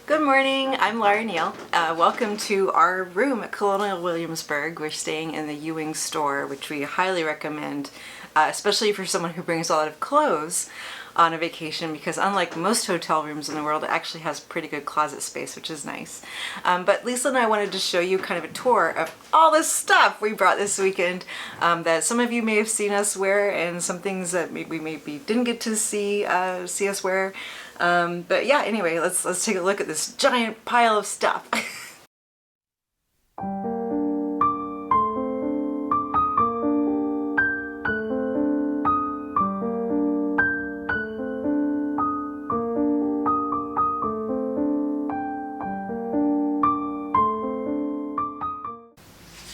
Good morning, I'm Lara Neal. Welcome to our room at Colonial Williamsburg. We're staying in the Ewing store, which we highly recommend, especially for someone who brings a lot of clothes on a vacation, because unlike most hotel rooms in the world, it actually has pretty good closet space, which is nice. But Lisa and I wanted to show you kind of a tour of all this stuff we brought this weekend that some of you may have seen us wear, and some things that we maybe didn't get to see us wear. But yeah, anyway, let's take a look at this giant pile of stuff.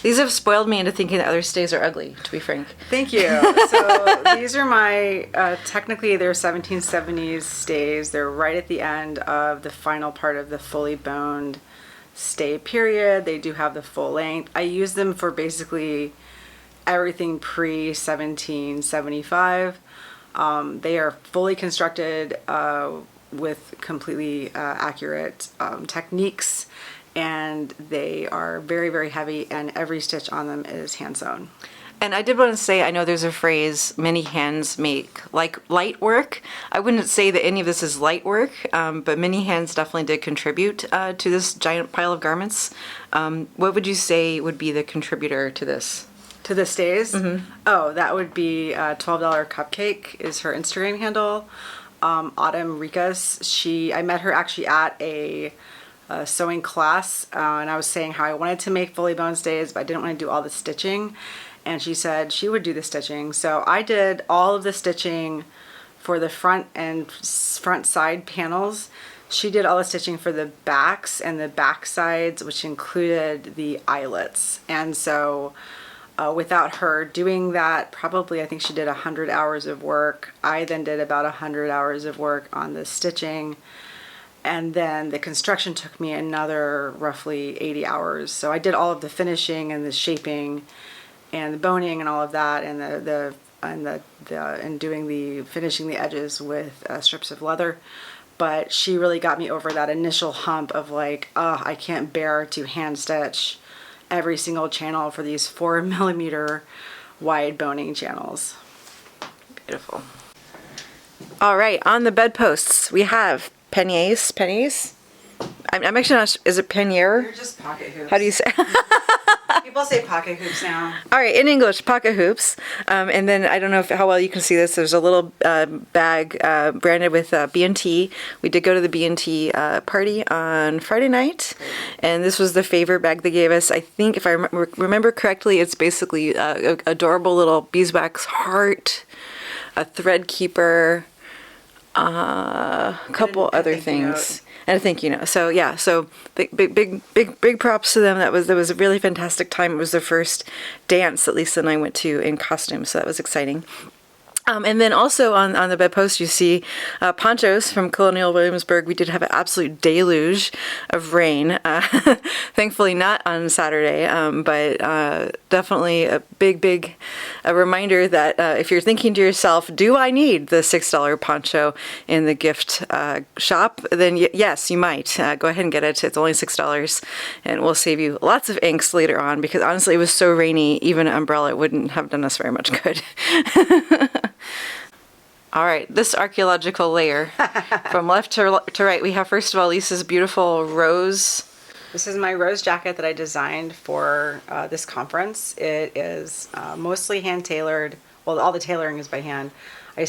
These have spoiled me into thinking that other stays are ugly, to be frank. Thank you. So these are my, technically they're 1770s stays. They're right at the end of the final part of the fully boned stay period. They do have the full length. I use them for basically everything pre-1775. They are fully constructed with completely accurate techniques, and they are very, very heavy, and every stitch on them is hand sewn. And I did want to say, I know there's a phrase, many hands make like light work. I wouldn't say that any of this is light work, but many hands definitely did contribute to this giant pile of garments. What would you say would be the contributor to this? To the stays? Mm-hmm. Oh, that would be $12 Cupcake is her Instagram handle. Autumn Rekus, I met her actually at a sewing class, and I was saying how I wanted to make fully boned stays, but I didn't want to do all the stitching, and she said she would do the stitching. So I did all of the stitching for the front and front side panels. She did all the stitching for the backs and the back sides, which included the eyelets. And so without her doing that, probably I think she did 100 hours of work. I then did about 100 hours of work on the stitching. And then the construction took me another roughly 80 hours. So I did all of the finishing and the shaping and the boning and all of that, and finishing the edges with strips of leather. But she really got me over that initial hump of like, oh, I can't bear to hand stitch every single channel for these 4mm wide boning channels. Beautiful. All right, on the bedposts we have Panniers. I'm actually not sure, is it Pannier? They're just pocket hoops. How do you say? People say pocket hoops now. All right, in English, pocket hoops. And then I don't know how well you can see this. There's a little bag branded with B&T. We did go to the B&T party on Friday night, and this was the favor bag they gave us. I think if I remember correctly, it's basically a adorable little beeswax heart, a thread keeper, a couple other things, and a thank you note. So yeah, so big props to them. That was a really fantastic time. It was the first dance that Lisa and I went to in costume, so that was exciting. And then also on the bedpost you see ponchos from Colonial Williamsburg. We did have an absolute deluge of rain. Thankfully not on Saturday, but definitely a big reminder that if you're thinking to yourself, do I need the $6 poncho in the gift shop? Then yes, you might. Go ahead and get it. It's only $6, and it will save you lots of angst later on, because honestly it was so rainy, even an umbrella wouldn't have done us very much good. All right, this archaeological layer from left to right, we have first of all Lisa's beautiful rose. This is my rose jacket that I designed for this conference. It is mostly hand tailored. Well, all the tailoring is by hand. I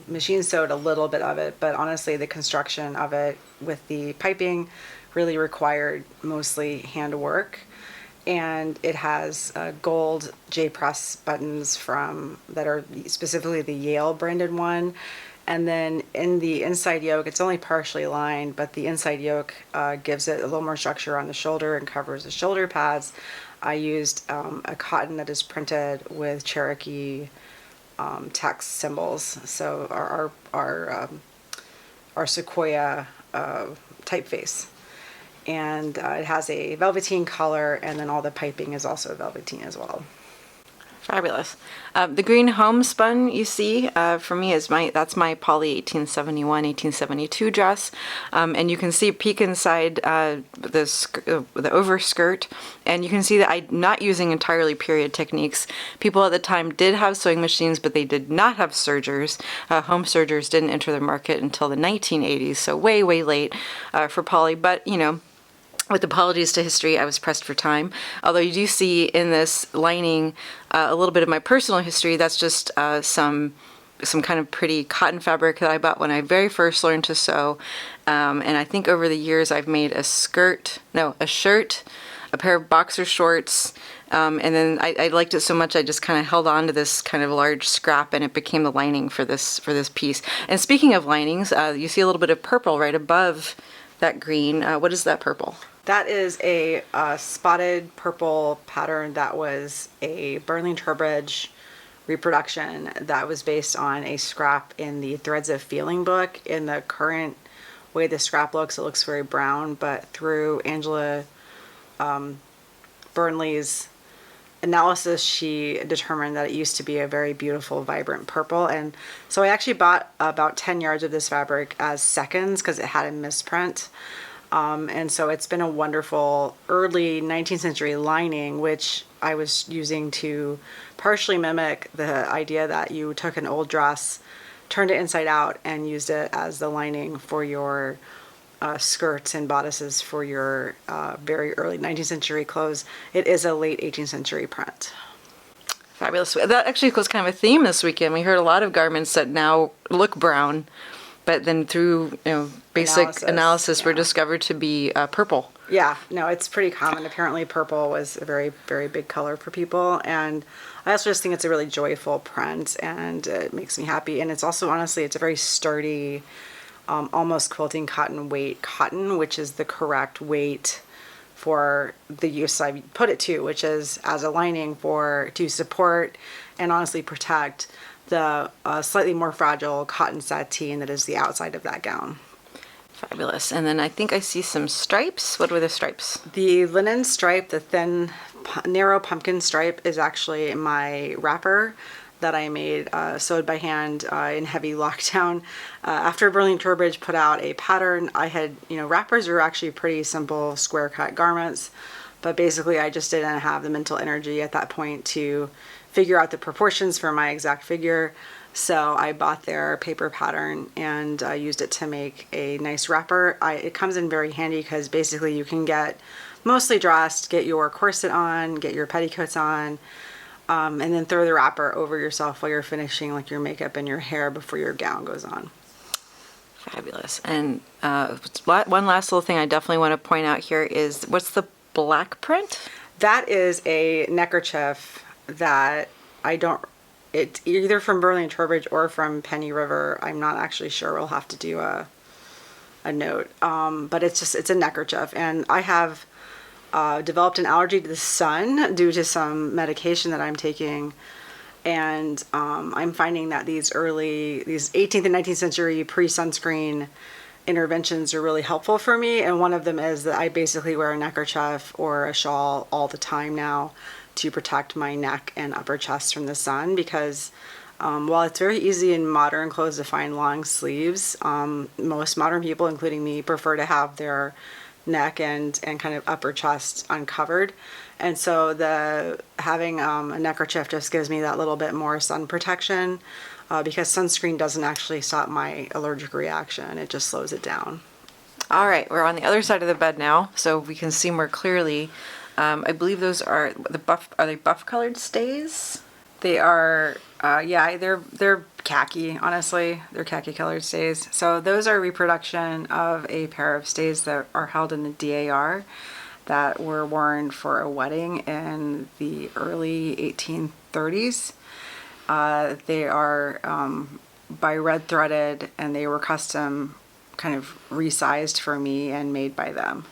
machine sewed a little bit of it, but honestly the construction of it with the piping really required mostly hand work. And it has gold J-Press buttons that are specifically the Yale branded one. And then in the inside yoke, it's only partially lined, but the inside yoke gives it a little more structure on the shoulder and covers the shoulder pads. I used a cotton that is printed with Cherokee text symbols. So our Sequoia typeface. And it has a velveteen color, and then all the piping is also velveteen as well. Fabulous. The green homespun you see for me is that's my Polly 1871, 1872 dress, and you can see a peek inside the overskirt, and you can see that I'm not using entirely period techniques. People at the time did have sewing machines, but they did not have sergers. Home sergers didn't enter the market until the 1980s, so way, way late for Polly, but you know, with apologies to history, I was pressed for time. Although you do see in this lining a little bit of my personal history. That's just some kind of pretty cotton fabric that I bought when I very first learned to sew. And I think over the years I've made a shirt, a pair of boxer shorts, and then I liked it so much I just kind of held on to this kind of large scrap, and it became the lining for this piece. And speaking of linings, you see a little bit of purple right above that green. What is that purple? That is a spotted purple pattern that was a Burnley Trowbridge reproduction that was based on a scrap in the Threads of Feeling book. In the current way the scrap looks, it looks very brown, but through Angela Burnley's analysis, she determined that it used to be a very beautiful, vibrant purple. And so I actually bought about 10 yards of this fabric as seconds because it had a misprint. And so it's been a wonderful early 19th century lining, which I was using to partially mimic the idea that you took an old dress, turned it inside out, and used it as the lining for your skirts and bodices for your very early 19th century clothes. It is a late 18th century print. Fabulous. That actually was kind of a theme this weekend. We heard a lot of garments that now look brown, but then through basic analysis were discovered to be purple. Yeah, no, it's pretty common. Apparently purple was a very, very big color for people. And I also just think it's a really joyful print, and it makes me happy. And it's also, honestly, it's a very sturdy, almost quilting cotton weight cotton, which is the correct weight for the use I put it to, which is as a lining to support and honestly protect the slightly more fragile cotton sateen that is the outside of that gown. Fabulous. And then I think I see some stripes. What were the stripes? The linen stripe, the thin, narrow pumpkin stripe, is actually my wrapper that I made, sewed by hand in heavy lockdown. After Burnley Trowbridge put out a pattern, I had, wrappers are actually pretty simple square cut garments, but basically I just didn't have the mental energy at that point to figure out the proportions for my exact figure. So I bought their paper pattern and I used it to make a nice wrapper. It comes in very handy because basically you can get mostly dressed, get your corset on, get your petticoats on, and then throw the wrapper over yourself while you're finishing like your makeup and your hair before your gown goes on. Fabulous. And one last little thing I definitely want to point out here is, what's the black print? That is a neckerchief that it's either from Burnley Trowbridge or from Penny River. I'm not actually sure. We'll have to do a note. But it's a neckerchief, and I have developed an allergy to the sun due to some medication that I'm taking. And I'm finding that these 18th and 19th century pre-sunscreen interventions are really helpful for me. And one of them is that I basically wear a neckerchief or a shawl all the time now to protect my neck and upper chest from the sun, because while it's very easy in modern clothes to find long sleeves, most modern people, including me, prefer to have their neck and kind of upper chest uncovered. And so having a neckerchief just gives me that little bit more sun protection, because sunscreen doesn't actually stop my allergic reaction. It just slows it down. All right, we're on the other side of the bed now, so we can see more clearly. I believe those are are they buff colored stays? They are, they're khaki, honestly. They're khaki colored stays. So those are a reproduction of a pair of stays that are held in the DAR that were worn for a wedding in the early 1830s. They are by Redthreaded, and they were custom kind of resized for me and made by them.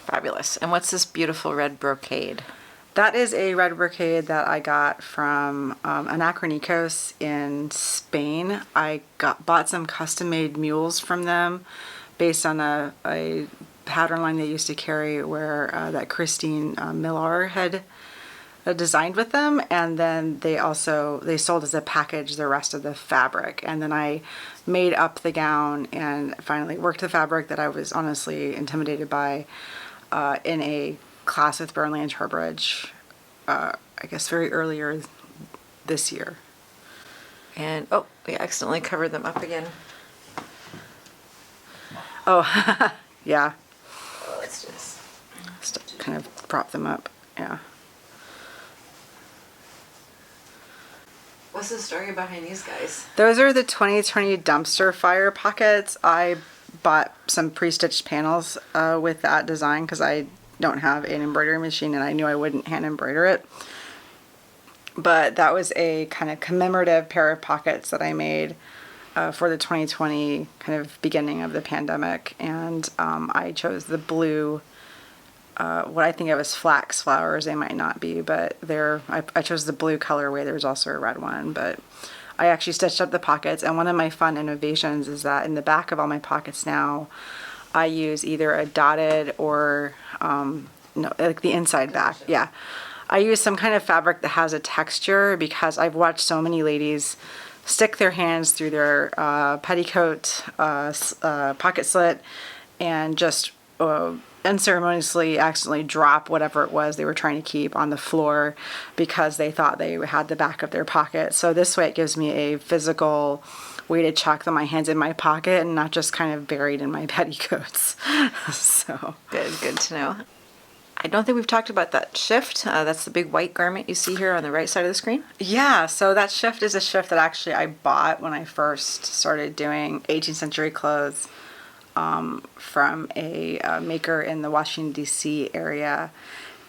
Fabulous. And what's this beautiful red brocade? That is a red brocade that I got from Anacronicos in Spain. I bought some custom-made mules from them based on a pattern line they used to carry where that Christine Millar had designed with them, and then they sold as a package the rest of the fabric, and then I made up the gown and finally worked the fabric that I was honestly intimidated by in a class with Burnley and Trowbridge, I guess very earlier this year. And oh, we accidentally covered them up again. Oh, yeah. Oh, let's just Kind of prop them up, yeah. What's the story behind these guys? Those are the 2020 dumpster fire pockets. I bought some pre-stitched panels with that design because I don't have an embroidery machine and I knew I wouldn't hand embroider it. But that was a kind of commemorative pair of pockets that I made for the 2020 kind of beginning of the pandemic. And I chose the blue, what I think of as flax flowers. They might not be, but I chose the blue colorway. There's also a red one, but I actually stitched up the pockets. And one of my fun innovations is that in the back of all my pockets now, I use either a dotted or, no, like the inside back. Yeah. I use some kind of fabric that has a texture because I've watched so many ladies stick their hands through their petticoat pocket slit and just unceremoniously accidentally drop whatever it was they were trying to keep on the floor because they thought they had the back of their pocket. So this way it gives me a physical way to check that my hand's in my pocket and not just kind of buried in my petticoats. So Good to know. I don't think we've talked about that shift. That's the big white garment you see here on the right side of the screen. yeah, so that shift is a shift that actually I bought when I first started doing 18th century clothes from a maker in the Washington, D.C. area.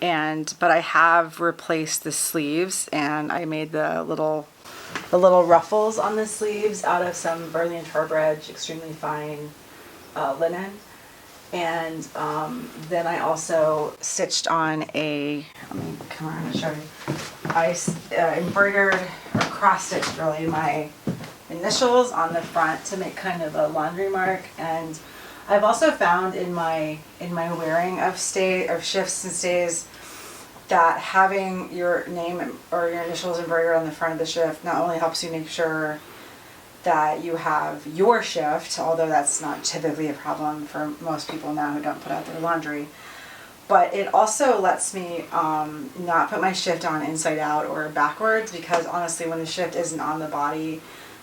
But I have replaced the sleeves and I made the little ruffles on the sleeves out of some Burnley and Trowbridge extremely fine linen. And then I also stitched on let me come around and show you. I embroidered or cross-stitched really my initials on the front to make kind of a laundry mark. And I've also found in my wearing of shifts and stays that having your name or your initials embroidered on the front of the shift not only helps you make sure that you have your shift, although that's not typically a problem for most people now who don't put out their laundry, but it also lets me not put my shift on inside out or backwards, because honestly when the shift isn't on the body,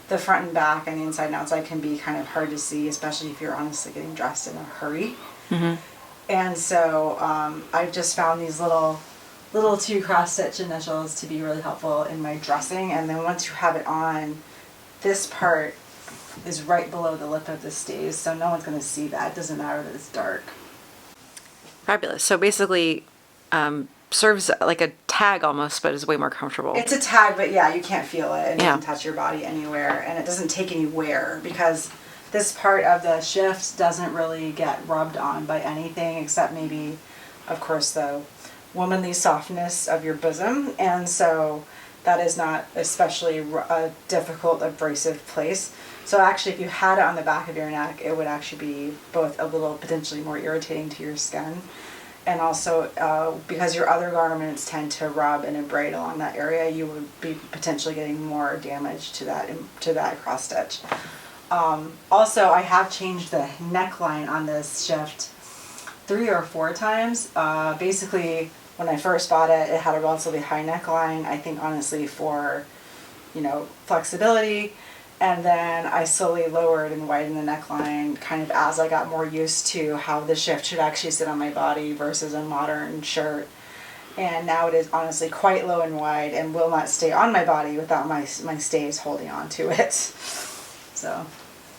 the front and back and the inside and outside can be kind of hard to see, especially if you're honestly getting dressed in a hurry. Mm-hmm. And so I've just found these little 2 cross-stitch initials to be really helpful in my dressing. And then once you have it on, this part is right below the lip of the stays, so no one's going to see that. It doesn't matter that it's dark. Fabulous. So basically serves like a tag almost, but is way more comfortable. It's a tag, but yeah, you can't feel it. It Yeah. doesn't touch your body anywhere, and it doesn't take any wear because this part of the shift doesn't really get rubbed on by anything except maybe, of course, the womanly softness of your bosom. And so that is not especially a difficult abrasive place. So actually if you had it on the back of your neck, it would actually be both a little potentially more irritating to your skin, and also because your other garments tend to rub and abrade along that area, you would be potentially getting more damage to that cross stitch. Also, I have changed the neckline on this shift 3 or 4 times. Basically, when I first bought it, it had a relatively high neckline, I think honestly for, flexibility. And then I slowly lowered and widened the neckline kind of as I got more used to how the shift should actually sit on my body versus a modern shirt. And now it is honestly quite low and wide and will not stay on my body without my stays holding on to it. So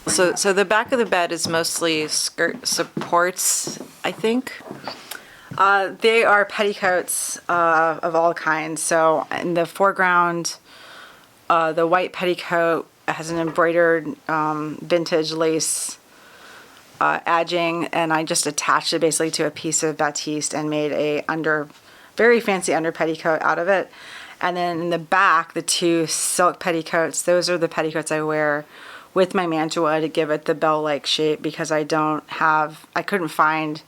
the back of the bed is mostly skirt supports, I think. They are petticoats of all kinds. So in the foreground, the white petticoat has an embroidered vintage lace edging, and I just attached it basically to a piece of batiste and made a very fancy under petticoat out of it. And then in the back, the 2 silk petticoats, those are the petticoats I wear with my mantua to give it the bell-like shape, because I couldn't find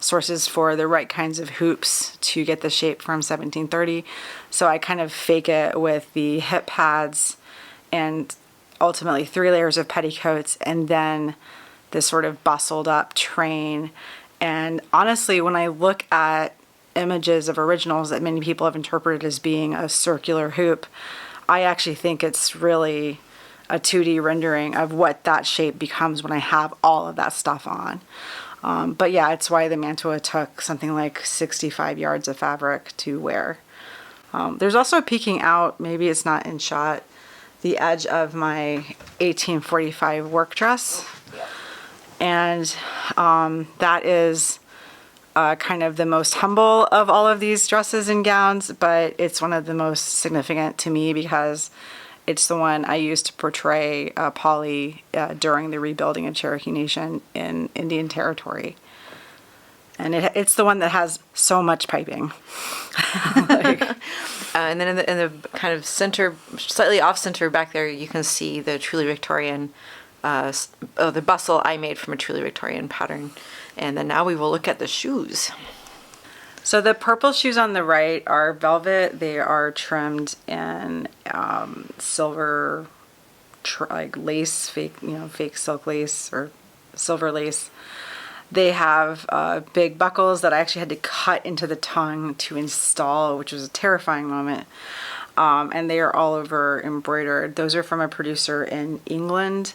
sources for the right kinds of hoops to get the shape from 1730. So I kind of fake it with the hip pads and ultimately 3 layers of petticoats, and then this sort of bustled up train. And honestly, when I look at images of originals that many people have interpreted as being a circular hoop, I actually think it's really a 2D rendering of what that shape becomes when I have all of that stuff on. But yeah, it's why the mantua took something like 65 yards of fabric to wear. There's also peeking out, maybe it's not in shot, the edge of my 1845 work dress. And that is kind of the most humble of all of these dresses and gowns, but it's one of the most significant to me because it's the one I used to portray Polly during the rebuilding of Cherokee Nation in Indian Territory. And it's the one that has so much piping. And then in the kind of center, slightly off center back there, you can see the truly Victorian, the bustle I made from a truly Victorian pattern. And then now we will look at the shoes. So the purple shoes on the right are velvet. They are trimmed in silver, like lace, fake silk lace or silver lace. They have big buckles that I actually had to cut into the tongue to install, which was a terrifying moment. And they are all over embroidered. Those are from a producer in England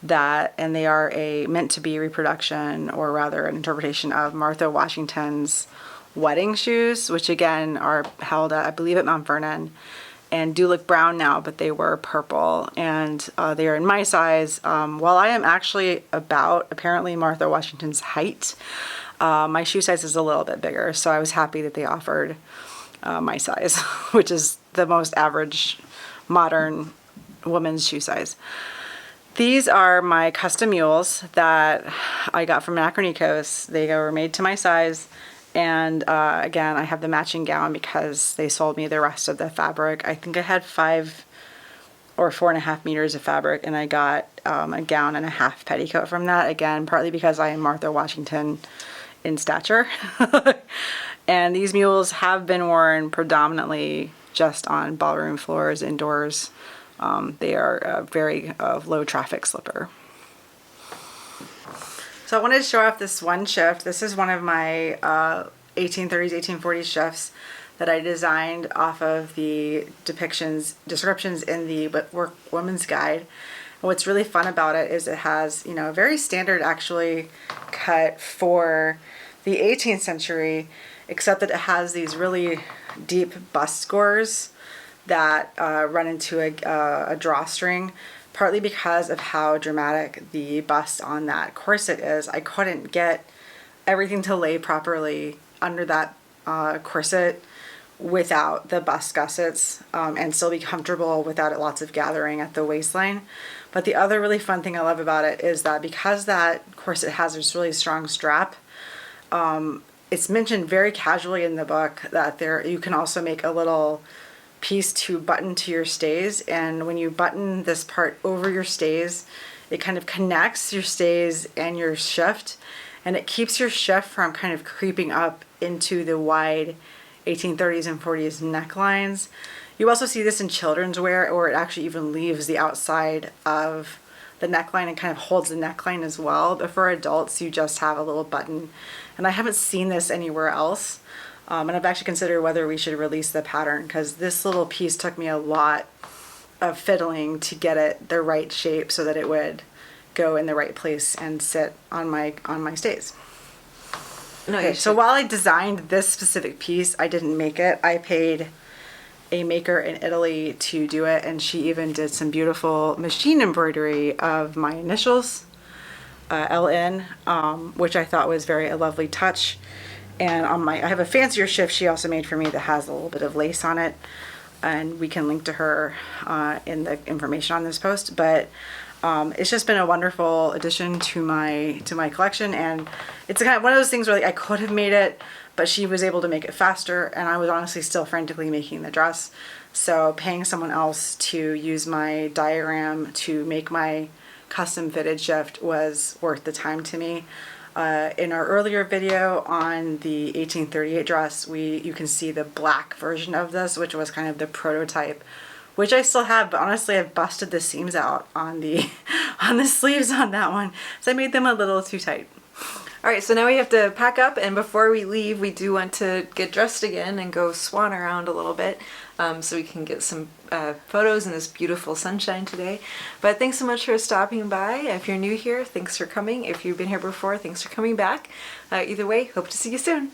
and they are meant to be reproduction, or rather an interpretation of Martha Washington's wedding shoes, which again are held at, I believe, at Mount Vernon, and do look brown now, but they were purple, and they are in my size. While I am actually about apparently Martha Washington's height, my shoe size is a little bit bigger, so I was happy that they offered my size, which is the most average modern woman's shoe size. These are my custom mules that I got from Anacronicos. They were made to my size. And again, I have the matching gown because they sold me the rest of the fabric. I think I had 5 or 4.5 meters of fabric, and I got a gown and a half petticoat from that. Again, partly because I am Martha Washington in stature. And these mules have been worn predominantly just on ballroom floors indoors. They are a very low traffic slipper. So I wanted to show off this one shift. This is one of my 1830s, 1840s shifts that I designed off of the descriptions in the Workwoman's Guide. And what's really fun about it is it has, a very standard actually cut for the 18th century, except that it has these really deep bust scores that run into a drawstring. Partly because of how dramatic the bust on that corset is. I couldn't get everything to lay properly under that corset without the bust gussets and still be comfortable without it lots of gathering at the waistline. But the other really fun thing I love about it is that because that corset has this really strong strap, it's mentioned very casually in the book that you can also make a little piece to button to your stays, and when you button this part over your stays, it kind of connects your stays and your shift, and it keeps your shift from kind of creeping up into the wide 1830s and 40s necklines. You also see this in children's wear, or it actually even leaves the outside of the neckline and kind of holds the neckline as well. But for adults, you just have a little button, and I haven't seen this anywhere else. And I've actually considered whether we should release the pattern, because this little piece took me a lot of fiddling to get it the right shape so that it would go in the right place and sit on my stays. Okay, so while I designed this specific piece, I didn't make it. I paid a maker in Italy to do it, and she even did some beautiful machine embroidery of my initials, LN, which I thought was a lovely touch. And I have a fancier shift she also made for me that has a little bit of lace on it, and we can link to her in the information on this post. But it's just been a wonderful addition to my collection, and it's kind of one of those things where I could have made it, but she was able to make it faster, and I was honestly still frantically making the dress. So paying someone else to use my diagram to make my custom fitted shift was worth the time to me. In our earlier video on the 1838 dress, you can see the black version of this, which was kind of the prototype, which I still have, but honestly I've busted the seams out on the on the sleeves on that one, so I made them a little too tight. All right, so now we have to pack up, and before we leave, we do want to get dressed again and go swan around a little bit, so we can get some photos in this beautiful sunshine today. But thanks so much for stopping by. If you're new here, thanks for coming. If you've been here before, thanks for coming back. Either way, hope to see you soon.